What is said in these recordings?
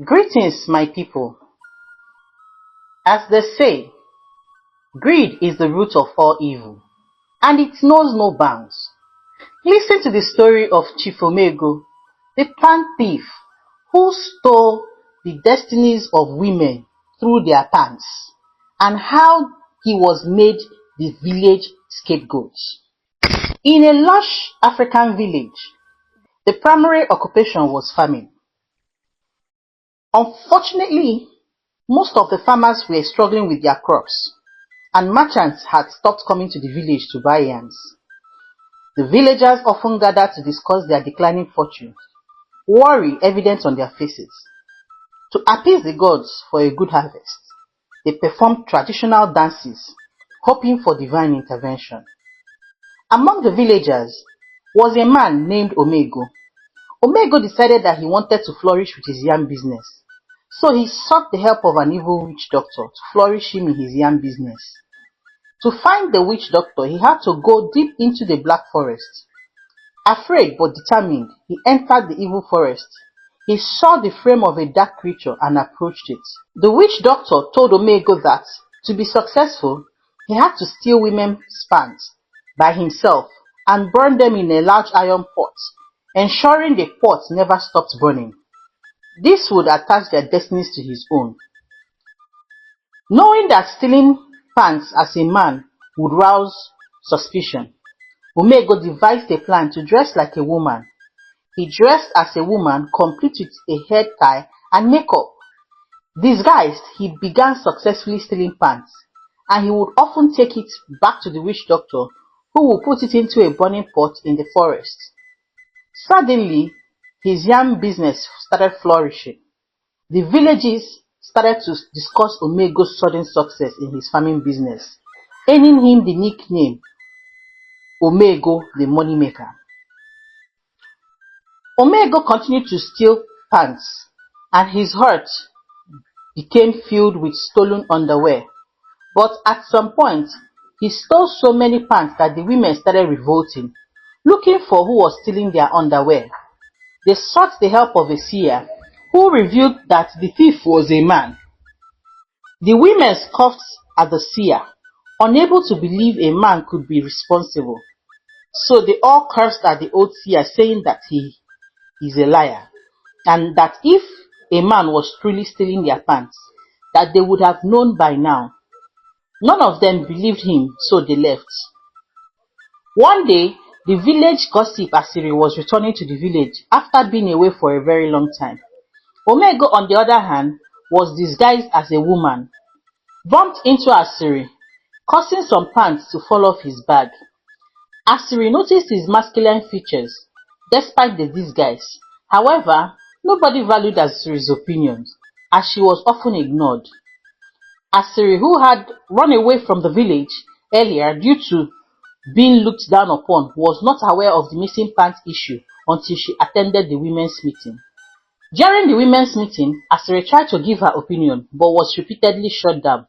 Greetings, my people. As they say, greed is the root of all evil, and it knows no bounds. Listen to the story of Chief Omeego, the pant thief who stole the destinies of women through their pants, and how he was made the village scapegoat. In a lush African village, the primary occupation was farming. Unfortunately, most of the farmers were struggling with their crops, and merchants had stopped coming to the village to buy yams. The villagers often gathered to discuss their declining fortune, worry evident on their faces. To appease the gods for a good harvest, they performed traditional dances, hoping for divine intervention. Among the villagers was a man named Omeego. Omeego decided that he wanted to flourish with his yam business, so he sought the help of an evil witch doctor to flourish him in his yam business. To find the witch doctor, he had to go deep into the black forest. Afraid but determined, he entered the evil forest. He saw the frame of a dark creature and approached it. The witch doctor told Omeego that, to be successful, he had to steal women's pants by himself and burn them in a large iron pot, ensuring the pot never stopped burning. This would attach their destinies to his own. Knowing that stealing pants as a man would rouse suspicion, Omeego devised a plan to dress like a woman. He dressed as a woman, complete with a head tie and makeup. Disguised, he began successfully stealing pants, and he would often take it back to the witch doctor, who would put it into a burning pot in the forest. Suddenly, his yam business started flourishing. The villages started to discuss Omeego's sudden success in his farming business, earning him the nickname Omeego the Moneymaker. Omeego continued to steal pants, and his heart became filled with stolen underwear. But at some point, he stole so many pants that the women started revolting, looking for who was stealing their underwear. They sought the help of a seer, who revealed that the thief was a man. The women scoffed at the seer, unable to believe a man could be responsible. So they all cursed at the old seer, saying that he is a liar, and that if a man was truly stealing their pants, that they would have known by now. None of them believed him, so they left. One day, the village gossip Asiri was returning to the village after being away for a very long time. Omeego, on the other hand, was disguised as a woman, bumped into Asiri, causing some pants to fall off his bag. Asiri noticed his masculine features, despite the disguise. However, nobody valued Asiri's opinions, as she was often ignored. Asiri, who had run away from the village earlier due to being looked down upon, was not aware of the missing pants issue until she attended the women's meeting. During the women's meeting, Asiri tried to give her opinion, but was repeatedly shut down.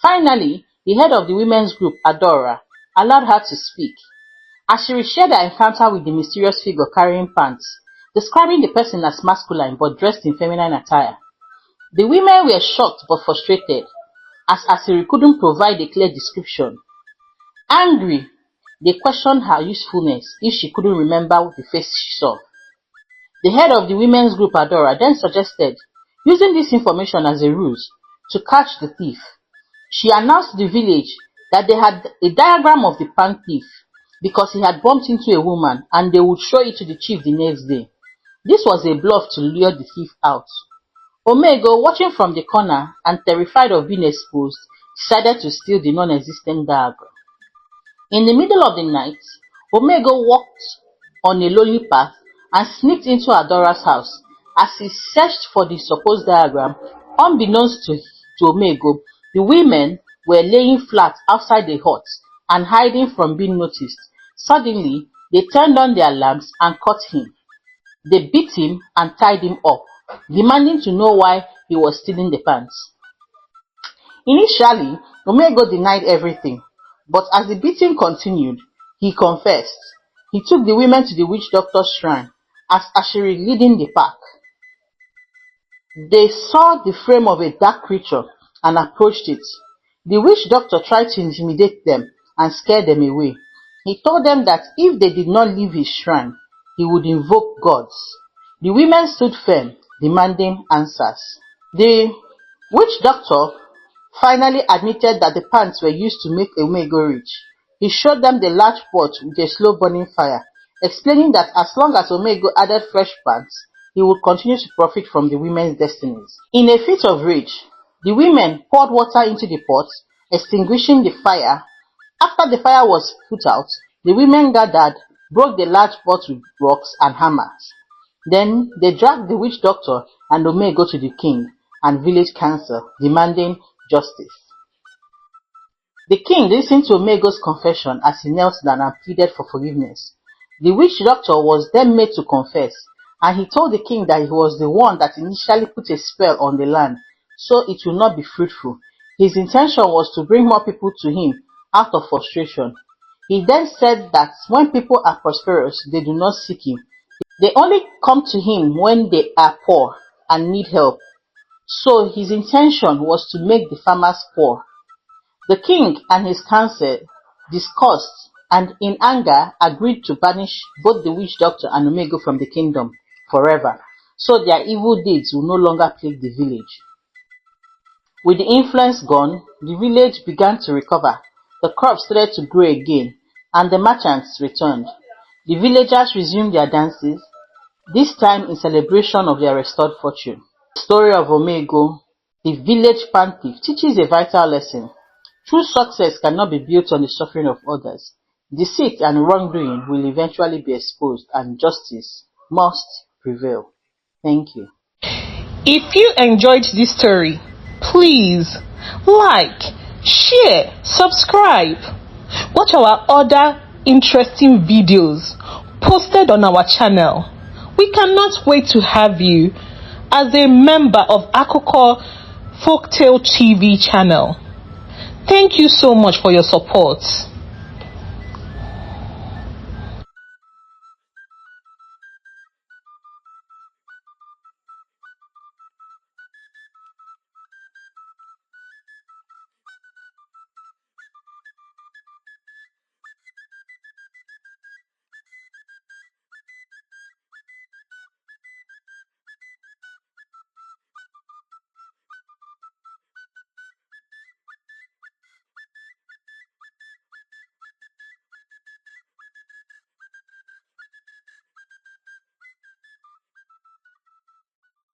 Finally, the head of the women's group, Adora, allowed her to speak. Asiri shared her encounter with the mysterious figure carrying pants, describing the person as masculine but dressed in feminine attire. The women were shocked but frustrated, as Asiri couldn't provide a clear description. Angry, they questioned her usefulness if she couldn't remember the face she saw. The head of the women's group, Adora, then suggested using this information as a ruse to catch the thief. She announced to the village that they had a diagram of the pant thief because he had bumped into a woman, and they would show it to the chief the next day. This was a bluff to lure the thief out. Omeego, watching from the corner and terrified of being exposed, decided to steal the non-existent diagram. In the middle of the night, Omeego walked on a lonely path and sneaked into Adora's house. As he searched for the supposed diagram, unbeknownst to Omeego, the women were laying flat outside the hut and hiding from being noticed. Suddenly, they turned on their lamps and caught him. They beat him and tied him up, demanding to know why he was stealing the pants. Initially, Omeego denied everything, but as the beating continued, he confessed. He took the women to the witch doctor's shrine, as Asiri leading the pack. They saw the frame of a dark creature and approached it. The witch doctor tried to intimidate them and scare them away. He told them that if they did not leave his shrine, he would invoke gods. The women stood firm, demanding answers. The witch doctor finally admitted that the pants were used to make Omeego rich. He showed them the large pot with a slow burning fire, explaining that as long as Omeego added fresh pants, he would continue to profit from the women's destinies. In a fit of rage, the women poured water into the pot, extinguishing the fire. After the fire was put out, the women gathered, broke the large pot with rocks and hammers. Then they dragged the witch doctor and Omeego to the king and village council, demanding justice. The king listened to Omeego's confession as he knelt down and pleaded for forgiveness. The witch doctor was then made to confess, and he told the king that he was the one that initially put a spell on the land, so it will not be fruitful. His intention was to bring more people to him out of frustration. He then said that when people are prosperous, they do not seek him. They only come to him when they are poor and need help. So his intention was to make the farmers poor. The king and his council discussed and in anger agreed to banish both the witch doctor and Omeego from the kingdom forever, so their evil deeds will no longer plague the village. With the influence gone, the village began to recover, the crops started to grow again, and the merchants returned. The villagers resumed their dances, this time in celebration of their restored fortune. The story of Omeego, the village Pant teaches a vital lesson. True success cannot be built on the suffering of others. Deceit and wrongdoing will eventually be exposed and justice must prevail. Thank you. If you enjoyed this story, please like, share, subscribe. Watch our other interesting videos posted on our channel. We cannot wait to have you as a member of AfricanFolktale TV channel. Thank you so much for your support.